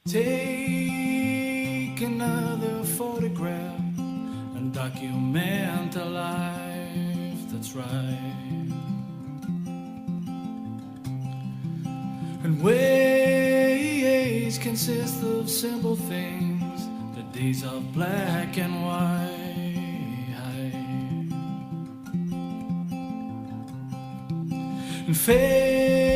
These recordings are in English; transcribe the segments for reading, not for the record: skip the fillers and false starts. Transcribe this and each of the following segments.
Take another photograph and document a life that's right. And ways consist of simple things, the days of black and white. And faces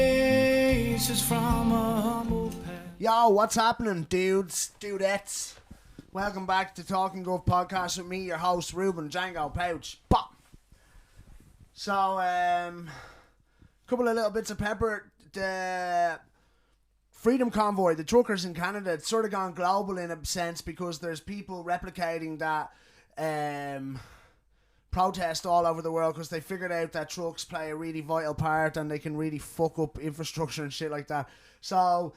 from a humble past. Yo, what's happening, dudes, dudettes? Welcome back to Talkin Guff podcast with me, your host, Ruben Django Pouch. Bop! So, couple of little bits of pepper. The Freedom Convoy, the truckers in Canada, it's sort of gone global in a sense because there's people replicating that protest all over the world because they figured out that trucks play a really vital part and they can really fuck up infrastructure and shit like that. So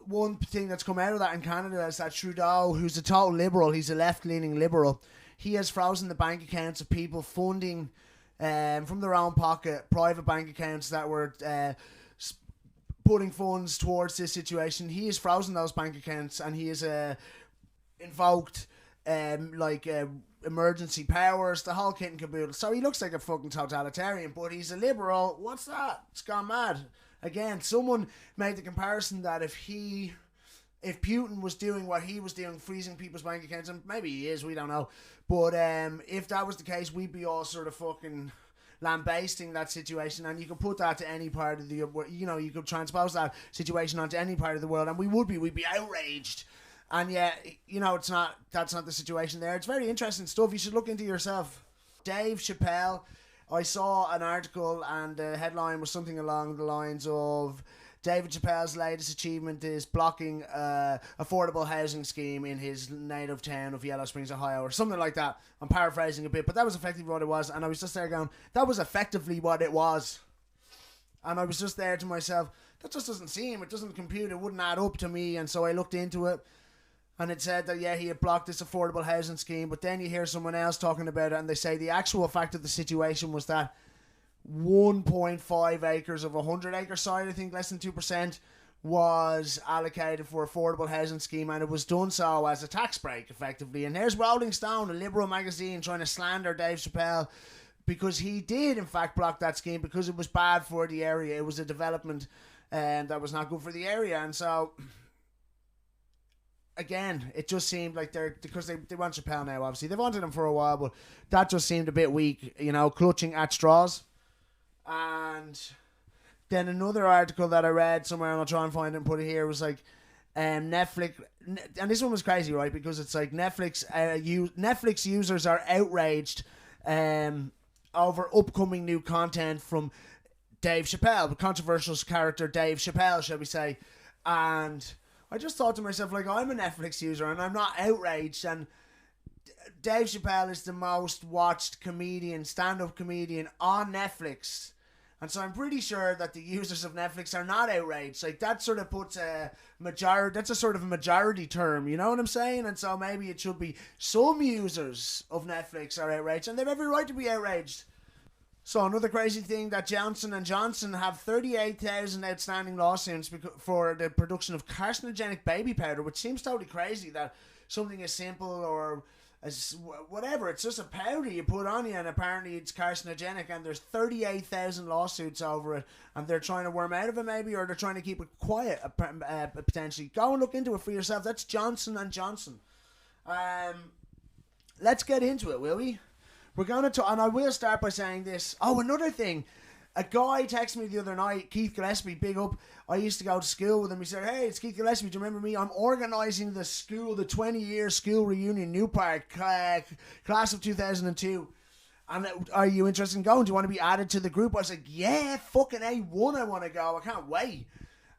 one thing that's come out of that in Canada is that Trudeau, who's a total liberal, he's a left-leaning liberal, he has frozen the bank accounts of people funding from their own pocket private bank accounts that were putting funds towards this situation. He has frozen those bank accounts and he has invoked emergency powers, the whole kit and caboodle. So he looks like a fucking totalitarian, but he's a liberal. What's that? It's gone mad. Again, someone made the comparison that if Putin was doing what he was doing, freezing people's bank accounts, and maybe he is, we don't know, but if that was the case, we'd be all sort of fucking lambasting that situation, and you could put that to any part of the, you know, you could transpose that situation onto any part of the world, and we'd be outraged. And yet, you know, that's not the situation there. It's very interesting stuff. You should look into yourself. Dave Chappelle, I saw an article and the headline was something along the lines of David Chappelle's latest achievement is blocking affordable housing scheme in his native town of Yellow Springs, Ohio, or something like that. I'm paraphrasing a bit, but that was effectively what it was. And I was just there going, that was effectively what it was. And I was just there to myself, that just doesn't seem, it doesn't compute, it wouldn't add up to me. And so I looked into it. And it said that, yeah, he had blocked this affordable housing scheme. But then you hear someone else talking about it and they say the actual fact of the situation was that 1.5 acres of a 100-acre site, I think less than 2%, was allocated for affordable housing scheme. And it was done so as a tax break, effectively. And here's Rolling Stone, a liberal magazine, trying to slander Dave Chappelle because he did, in fact, block that scheme because it was bad for the area. It was a development that was not good for the area. And so... Again, it just seemed like because they want Chappelle now, obviously. They've wanted him for a while, but that just seemed a bit weak, you know, clutching at straws. And then another article that I read somewhere, and I'll try and find it and put it here, was like Netflix, and this one was crazy, right? Because it's like Netflix users are outraged over upcoming new content from Dave Chappelle, the controversial character Dave Chappelle, shall we say. And I just thought to myself, like, I'm a Netflix user and I'm not outraged, and Dave Chappelle is the most watched comedian, stand-up comedian on Netflix, and so I'm pretty sure that the users of Netflix are not outraged. Like, that sort of puts that's a sort of a majority term, you know what I'm saying? And so maybe it should be some users of Netflix are outraged, and they have every right to be outraged. So another crazy thing, that Johnson & Johnson have 38,000 outstanding lawsuits for the production of carcinogenic baby powder, which seems totally crazy that something as simple or as whatever, it's just a powder you put on you and apparently it's carcinogenic, and there's 38,000 lawsuits over it, and they're trying to worm out of it maybe, or they're trying to keep it quiet potentially. Go and look into it for yourself. That's Johnson & Johnson. Let's get into it, will we? We're going to talk, and I will start by saying this. Oh, another thing. A guy texted me the other night, Keith Gillespie, big up. I used to go to school with him. He said, hey, it's Keith Gillespie, do you remember me? I'm organising the 20-year school reunion, New Park, class of 2002. And are you interested in going? Do you want to be added to the group? I was like, yeah, fucking A1, I want to go. I can't wait.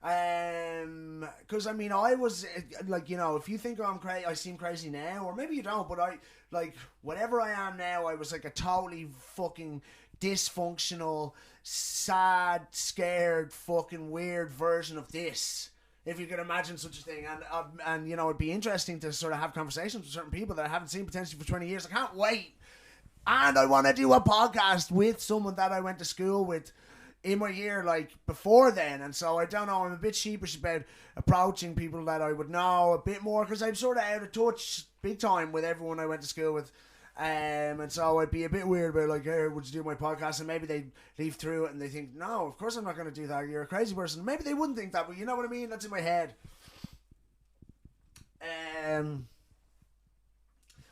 Because I mean, I was like, you know, if you think I'm crazy, I seem crazy now, or maybe you don't, but I, like, whatever I am now, I was like a totally fucking dysfunctional, sad, scared, fucking weird version of this, if you can imagine such a thing. And you know, it'd be interesting to sort of have conversations with certain people that I haven't seen potentially for 20 years. I can't wait. And I want to do a podcast with someone that I went to school with in my year, like, before then. And so I don't know, I'm a bit sheepish about approaching people that I would know a bit more, because I'm sort of out of touch big time with everyone I went to school with. And so I'd be a bit weird about, like, hey, would you do my podcast? And maybe they leaf through it and they think, no, of course I'm not going to do that. You're a crazy person. Maybe they wouldn't think that, but you know what I mean? That's in my head.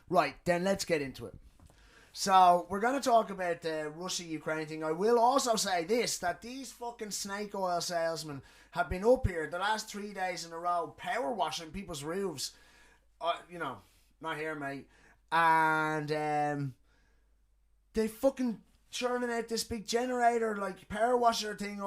Right, then let's get into it. So, we're going to talk about the Russia-Ukraine thing. I will also say this, that these fucking snake oil salesmen have been up here the last 3 days in a row, power washing people's roofs. You know, not here, mate. And they fucking churning out this big generator, like, power washer thing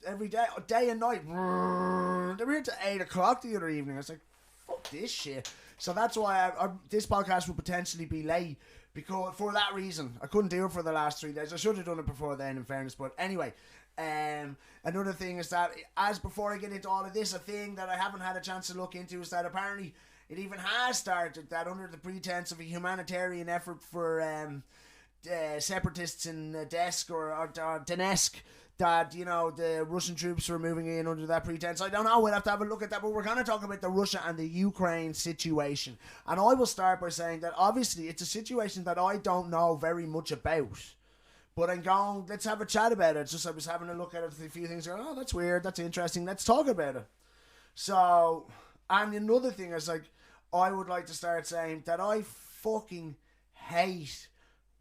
every day and night. They were here till 8 o'clock the other evening. I was like, fuck this shit. So that's why this podcast will potentially be late, because for that reason. I couldn't do it for the last 3 days. I should have done it before then, in fairness. But anyway, another thing is that, as before I get into all of this, a thing that I haven't had a chance to look into is that apparently it even has started, that under the pretense of a humanitarian effort for separatists in Donetsk or Donetsk, that, you know, the Russian troops were moving in under that pretense. I don't know, we'll have to have a look at that, but we're going to talk about the Russia and the Ukraine situation. And I will start by saying that obviously it's a situation that I don't know very much about, but I'm going, let's have a chat about it. Just I was having a look at it, a few things, going, oh, that's weird, that's interesting, let's talk about it. So, and another thing is, like, I would like to start saying that I fucking hate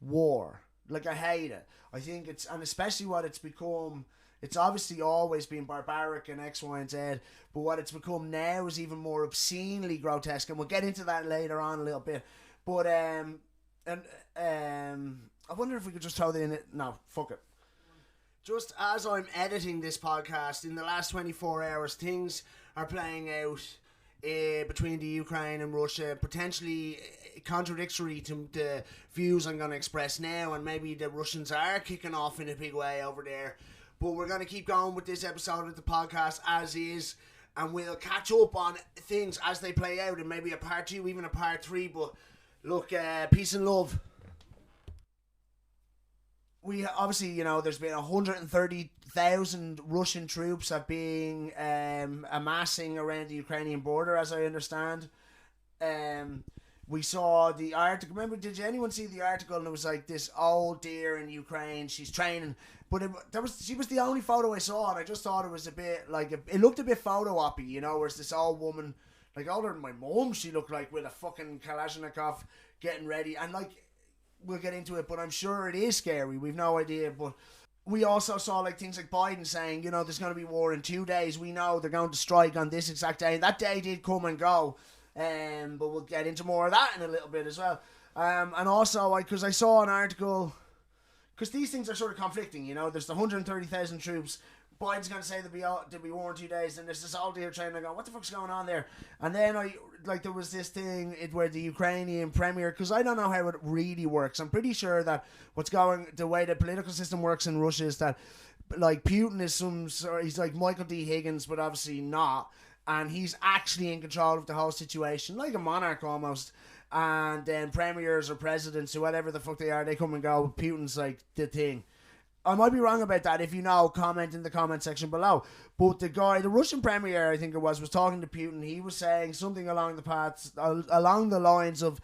war. Like, I hate it. I think it's, and especially what it's become, it's obviously always been barbaric and X, Y, and Z, but what it's become now is even more obscenely grotesque, and we'll get into that later on a little bit. But, I wonder if we could just throw that in it. No, fuck it. Just as I'm editing this podcast, in the last 24 hours, things are playing out between the Ukraine and Russia, potentially contradictory to the views I'm going to express now, and maybe the Russians are kicking off in a big way over there. But we're going to keep going with this episode of the podcast as is, and we'll catch up on things as they play out, and maybe a part 2, even a part 3. But look, peace and love. We obviously, you know, there's been 130,000 Russian troops have been amassing around the Ukrainian border, as I understand. We saw the article. Remember, did anyone see the article? And it was like this old dear in Ukraine. She's training, but she was the only photo I saw, and I just thought it was a bit like it looked a bit photo-oppy, you know. Whereas this old woman, like older than my mum, she looked like, with a fucking Kalashnikov getting ready, and like. We'll get into it, but I'm sure it is scary. We've no idea, but we also saw like things like Biden saying, you know, there's going to be war in 2 days. We know they're going to strike on this exact day, and that day did come and go. But we'll get into more of that in a little bit as well. And also, because I saw an article, because these things are sort of conflicting, you know. There's the 130,000 troops. Biden's going to say there'll be war in 2 days, and there's this old dear train. I go, what the fuck's going on there? And then there was this thing where the Ukrainian premier, because I don't know how it really works. I'm pretty sure that the way the political system works in Russia is that, like, Putin is he's like Michael D. Higgins, but obviously not, and he's actually in control of the whole situation, like a monarch almost. And then premiers or presidents or whatever the fuck they are, they come and go. Putin's like the thing. I might be wrong about that. If you know, comment in the comment section below. But the Russian premier, I think it was talking to Putin. He was saying something along the lines of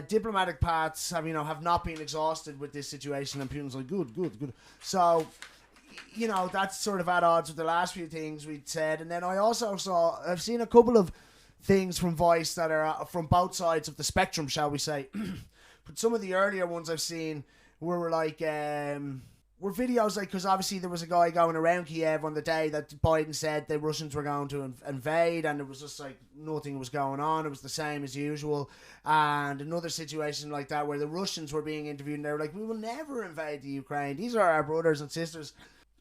diplomatic paths have not been exhausted with this situation. And Putin's like, good. So, you know, that's sort of at odds with the last few things we'd said. And then I've seen a couple of things from Vice that are from both sides of the spectrum, shall we say. But some of the earlier ones I've seen were like were videos like, because obviously there was a guy going around Kiev on the day that Biden said the Russians were going to invade, and it was just like nothing was going on. It was the same as usual. And another situation like that where the Russians were being interviewed and they were like, we will never invade the Ukraine. These are our brothers and sisters.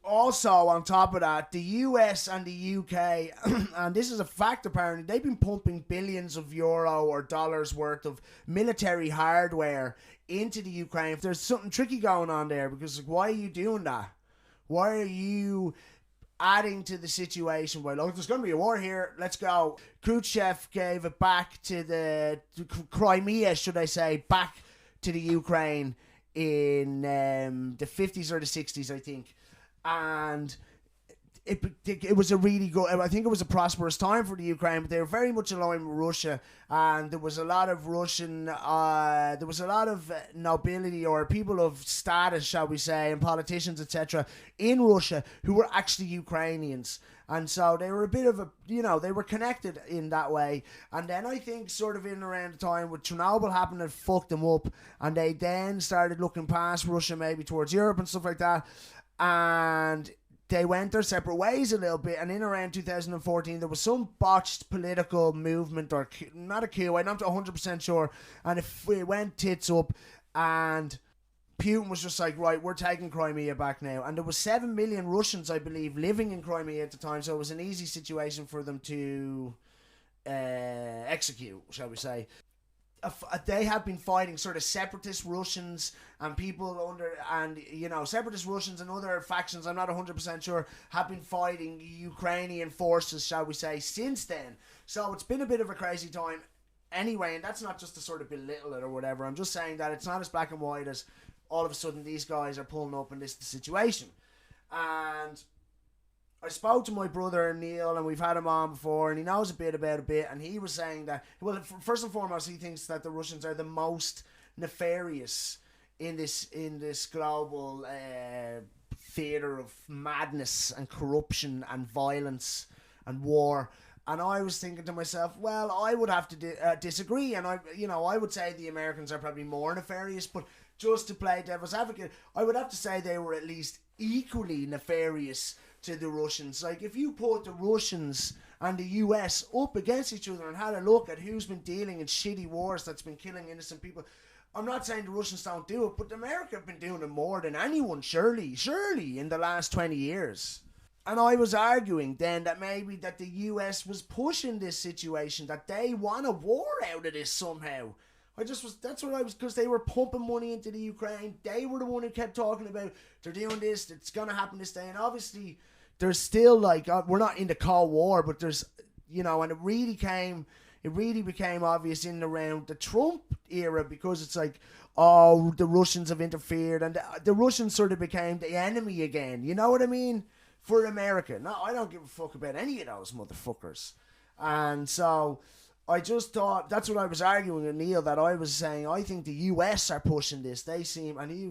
Also, on top of that, the US and the UK, and this is a fact apparently, they've been pumping billions of euro or dollars worth of military hardware into the Ukraine. If there's something tricky going on there, because like, why are you doing that? Why are you adding to the situation? Well, look, there's going to be a war here. Let's go. Khrushchev gave it back to Crimea, should I say, back to the Ukraine in the 50s or the 60s, I think. and it was a really good. I think it was a prosperous time for the Ukraine, but they were very much aligned with Russia, and there was a lot of Russian. There was a lot of nobility or people of status, shall we say, and politicians, etc., in Russia who were actually Ukrainians. And so they were a bit of a, they were connected in that way. And then I think sort of in around the time when Chernobyl happened, it fucked them up. And they then started looking past Russia, maybe towards Europe and stuff like that. And they went their separate ways a little bit. And in around 2014, there was some botched political movement, or not a coup, I'm not 100% sure. And it went tits up, and Putin was just like, right, we're taking Crimea back now. And there was 7 million Russians, I believe, living in Crimea at the time, so it was an easy situation for them to execute, shall we say. They have been fighting sort of separatist Russians and people separatist Russians and other factions, I'm not 100% sure, have been fighting Ukrainian forces, shall we say, since then. So it's been a bit of a crazy time anyway, and that's not just to sort of belittle it or whatever. I'm just saying that it's not as black and white as all of a sudden these guys are pulling up and this is the situation. And I spoke to my brother Neil, and we've had him on before, and he knows a bit about a bit, and he was saying that, well, first and foremost, he thinks that the Russians are the most nefarious in this global theatre of madness and corruption and violence and war. And I was thinking to myself, well, I would have to disagree, and I would say the Americans are probably more nefarious, but just to play devil's advocate, I would have to say they were at least equally nefarious to the Russians. Like, if you put the Russians and the US up against each other and had a look at who's been dealing in shitty wars that's been killing innocent people, I'm not saying the Russians don't do it, but America have been doing it more than anyone, surely, in the last 20 years. And I was arguing then that maybe that the US was pushing this situation, that they want a war out of this somehow. Because they were pumping money into the Ukraine. They were the one who kept talking about, they're doing this, it's going to happen this day. And obviously, there's still, we're not in the Cold War, but there's, and it really became obvious in around the Trump era, because it's like, oh, the Russians have interfered, and the Russians sort of became the enemy again. You know what I mean? For America. No, I don't give a fuck about any of those motherfuckers. And so I just thought, that's what I was arguing with Neil, that I was saying, I think the US are pushing this. They seem, and he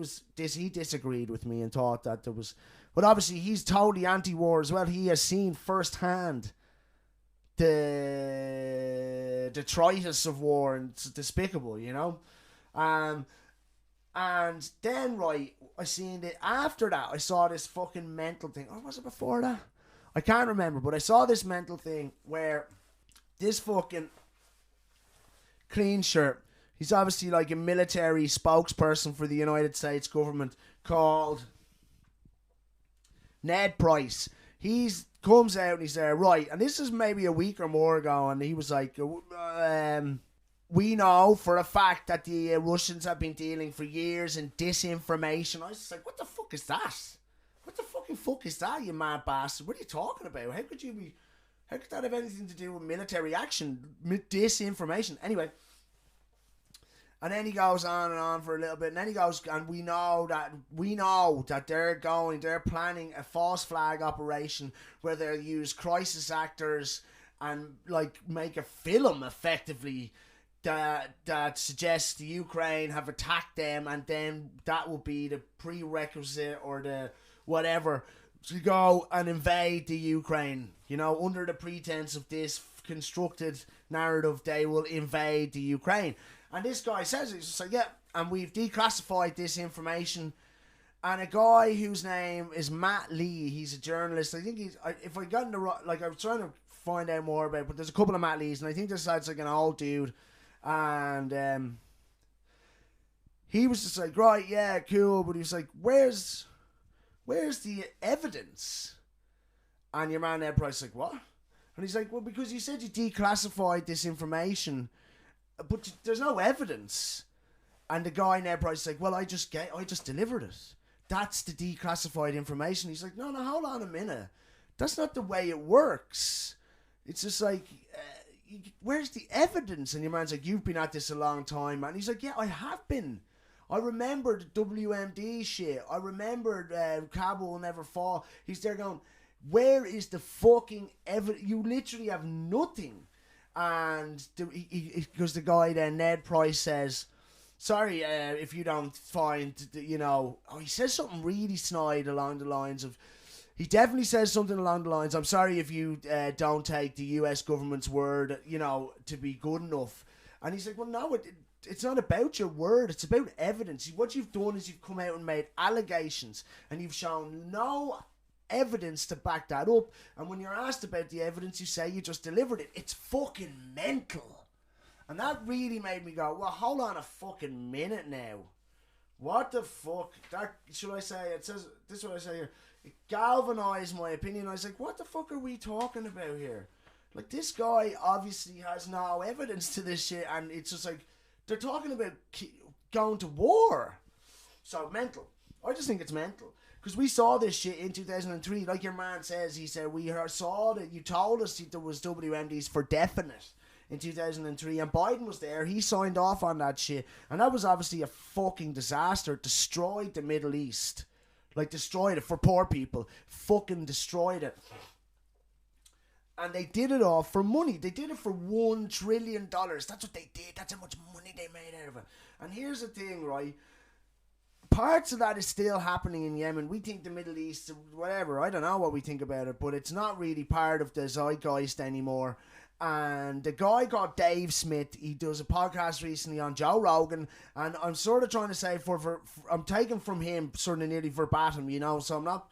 disagreed with me and thought that there was, but obviously he's totally anti-war as well. He has seen firsthand the detritus of war, and it's despicable, and then, right, I seen it after that. I saw this fucking mental thing. Or was it before that? I can't remember, but I saw this mental thing where this fucking clean shirt, he's obviously like a military spokesperson for the United States government, called Ned Price. He's comes out and he's there, right, and this is maybe a week or more ago, and he was like, we know for a fact that the Russians have been dealing for years in disinformation. I was just like, what the fuck is that? What the fucking fuck is that, you mad bastard? What are you talking about? How could that have anything to do with military action? Disinformation. Anyway. And then he goes on and on for a little bit, and then he goes, and we know that they're planning a false flag operation where they'll use crisis actors and make a film effectively that suggests the Ukraine have attacked them, and then that will be the prerequisite or the whatever to go and invade the Ukraine. Under the pretense of this constructed narrative, they will invade the Ukraine. And this guy says, he's just like, yeah, and we've declassified this information. And a guy whose name is Matt Lee, he's a journalist. I think if I got in the right, I was trying to find out more about it, but there's a couple of Matt Lees, and I think this guy's like an old dude. And he was just like, right, yeah, cool, but he was like, where's the evidence? And your man Ed Price like, what? And he's like, well, because you said you declassified this information, but there's no evidence. And the guy Ned Price is like, well, I just delivered it. That's the declassified information. He's like, no, hold on a minute. That's not the way it works. It's just like, where's the evidence? And your man's like, you've been at this a long time, man. He's like, yeah, I have been. I remember the WMD shit. I remember Kabul will never fall. He's there going, where is the fucking evidence? You literally have nothing. And because the guy then, Ned Price, says, sorry if you don't find, he says something really snide along the lines of, he definitely says something along the lines, I'm sorry if you don't take the US government's word, to be good enough. And he's like, well, no, it's not about your word, it's about evidence. What you've done is you've come out and made allegations, and you've shown no evidence to back that up. And when you're asked about the evidence, you say you just delivered it. It's fucking mental. And that really made me go, well, hold on a fucking minute now. What the fuck? That, should I say, it says, this is what I say here, it galvanised my opinion. I was like, what the fuck are we talking about here? Like, this guy obviously has no evidence to this shit, and it's just like, they're talking about going to war. So, mental. I just think it's mental. Because we saw this shit in 2003. Like your man says, he said, we saw that you told us there was WMDs for definite in 2003, and Biden was there. He signed off on that shit, and that was obviously a fucking disaster. Destroyed the Middle East. Like, destroyed it for poor people. Fucking destroyed it. And they did it all for money. They did it for $1 trillion. That's what they did. That's how much money they made out of it. And here's the thing, right? Parts of that is still happening in Yemen. We think the Middle East, whatever, I don't know what we think about it, but it's not really part of the zeitgeist anymore. And the guy called Dave Smith, he does a podcast recently on Joe Rogan, and I'm sort of trying to say, I'm taking from him sort of nearly verbatim, so I'm not...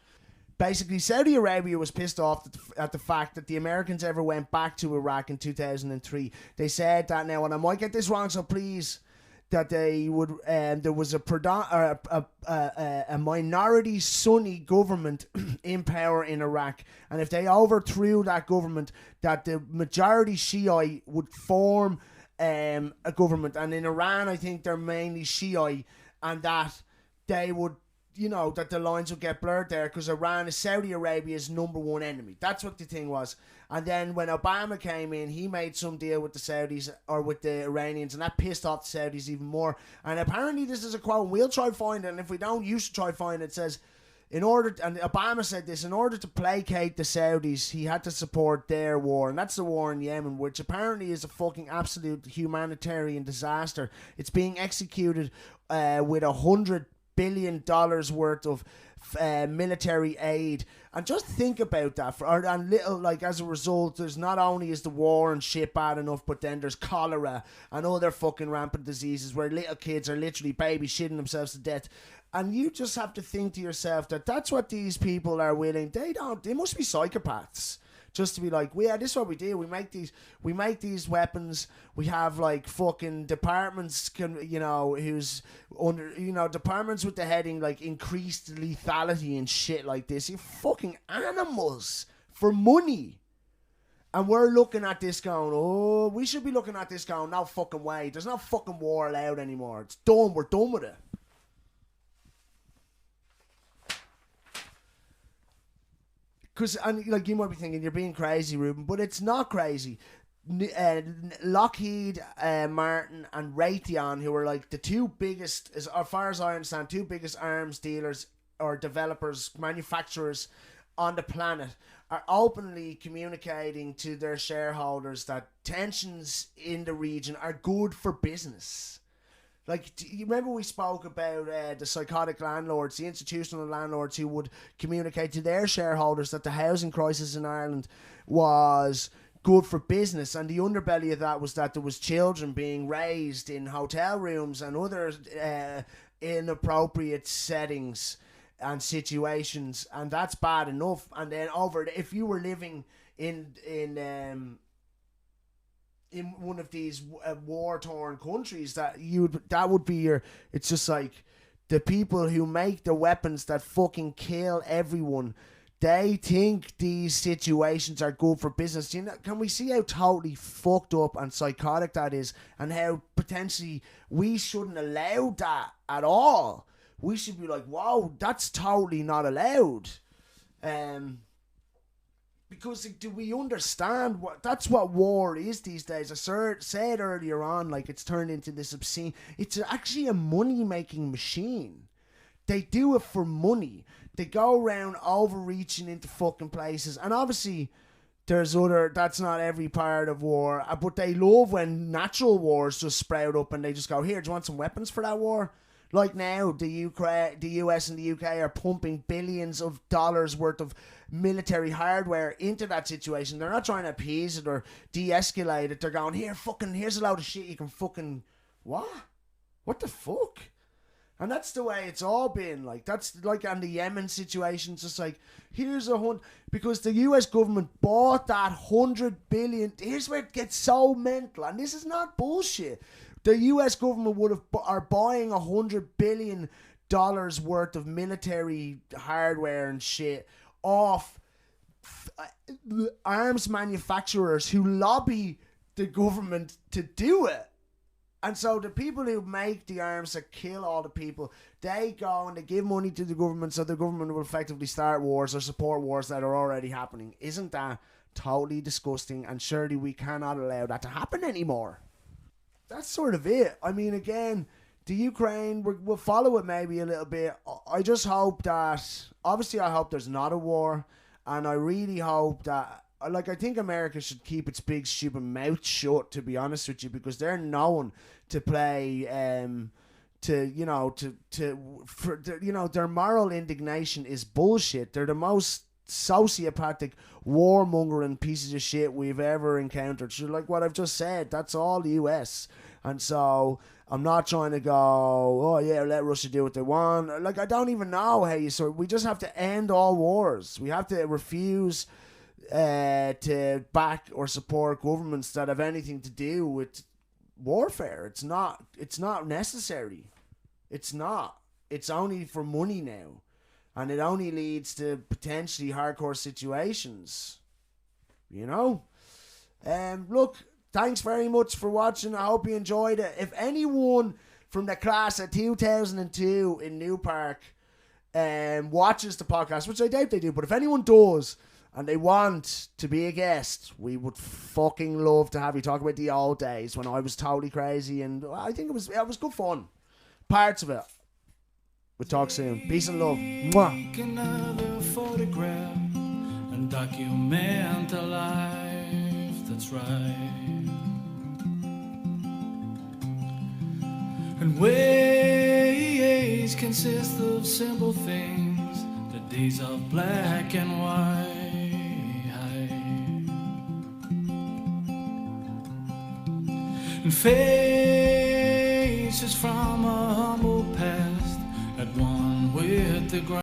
Basically, Saudi Arabia was pissed off at the fact that the Americans ever went back to Iraq in 2003. They said that now, and I might get this wrong, so please... that they would, there was a minority Sunni government in power in Iraq, and if they overthrew that government, that the majority Shiite would form a government. And in Iran, I think they're mainly Shiite, and that they would, that the lines would get blurred there, because Iran is Saudi Arabia's number one enemy. That's what the thing was. And then when Obama came in, he made some deal with the Saudis, or with the Iranians, and that pissed off the Saudis even more. And apparently this is a quote, and we'll try to find it, and if we don't, you should try to find it. It says, and Obama said this, in order to placate the Saudis, he had to support their war, and that's the war in Yemen, which apparently is a fucking absolute humanitarian disaster. It's being executed with $100 billion worth of military aid, and just think about that. As a result, there's not only is the war and shit bad enough, but then there's cholera and other fucking rampant diseases where little kids are literally babies shitting themselves to death. And you just have to think to yourself that that's what these people are willing. They must be psychopaths. Just to be like, well, yeah, this is what we do. We make these weapons. We have like fucking departments, who's under, departments with the heading like increased lethality and shit like this. You fucking animals for money. And we're looking at this going, oh, we should be looking at this going, no fucking way. There's no fucking war allowed anymore. It's done. We're done with it. Because, you might be thinking, you're being crazy, Ruben, but it's not crazy. Lockheed Martin and Raytheon, who are like the two biggest, as far as I understand, two biggest arms dealers or developers, manufacturers on the planet, are openly communicating to their shareholders that tensions in the region are good for business. Like, you remember we spoke about the psychotic landlords, the institutional landlords who would communicate to their shareholders that the housing crisis in Ireland was good for business, and the underbelly of that was that there was children being raised in hotel rooms and other inappropriate settings and situations, and that's bad enough. And then if you were living in one of these war-torn countries, that would be your... It's just like the people who make the weapons that fucking kill everyone, they think these situations are good for business. Can we see how totally fucked up and psychotic that is, and how potentially we shouldn't allow that at all? We should be like, whoa, that's totally not allowed. because do we understand that's what war is these days? I said earlier on, like, it's turned into this obscene. It's actually a money making machine. They do it for money. They go around overreaching into fucking places, and obviously that's not every part of war, but they love when natural wars just sprout up and they just go, here, do you want some weapons for that war? Like now, the US and the UK are pumping billions of dollars worth of military hardware into that situation. They're not trying to appease it or de-escalate it. They're going, here's a load of shit you can fucking... What the fuck? And that's the way it's all been. Like, that's like on the Yemen situation. It's just like, here's because the US government bought that 100 billion. Here's where it gets so mental. And this is not bullshit. The US government are buying $100 billion worth of military hardware and shit off arms manufacturers who lobby the government to do it. And so the people who make the arms that kill all the people, they go and they give money to the government so the government will effectively start wars or support wars that are already happening. Isn't that totally disgusting? And surely we cannot allow that to happen anymore. That's sort of it. I mean, again, the Ukraine, we'll follow it maybe a little bit. I just hope that, obviously I hope there's not a war, and I really hope that, like, I think America should keep its big stupid mouth shut, to be honest with you, because they're known to play, their moral indignation is bullshit. They're the most sociopathic, warmongering pieces of shit we've ever encountered. So, like what I've just said, that's all the US. And so I'm not trying to go, oh yeah, let Russia do what they want. Like, I don't even know how you sort. We just have to end all wars. We have to refuse to back or support governments that have anything to do with warfare. It's not necessary. It's not. It's only for money now. And it only leads to potentially hardcore situations. You know? Look, thanks very much for watching. I hope you enjoyed it. If anyone from the class of 2002 in New Park watches the podcast, which I doubt they do, but if anyone does and they want to be a guest, we would fucking love to have you talk about the old days when I was totally crazy, and I think it was good fun. Parts of it. We'll talk soon. Peace and love. Mwah. Take another photograph and document a life that's right. And ways consist of simple things, the days of black and white. And faces from a humble past, at one with the ground.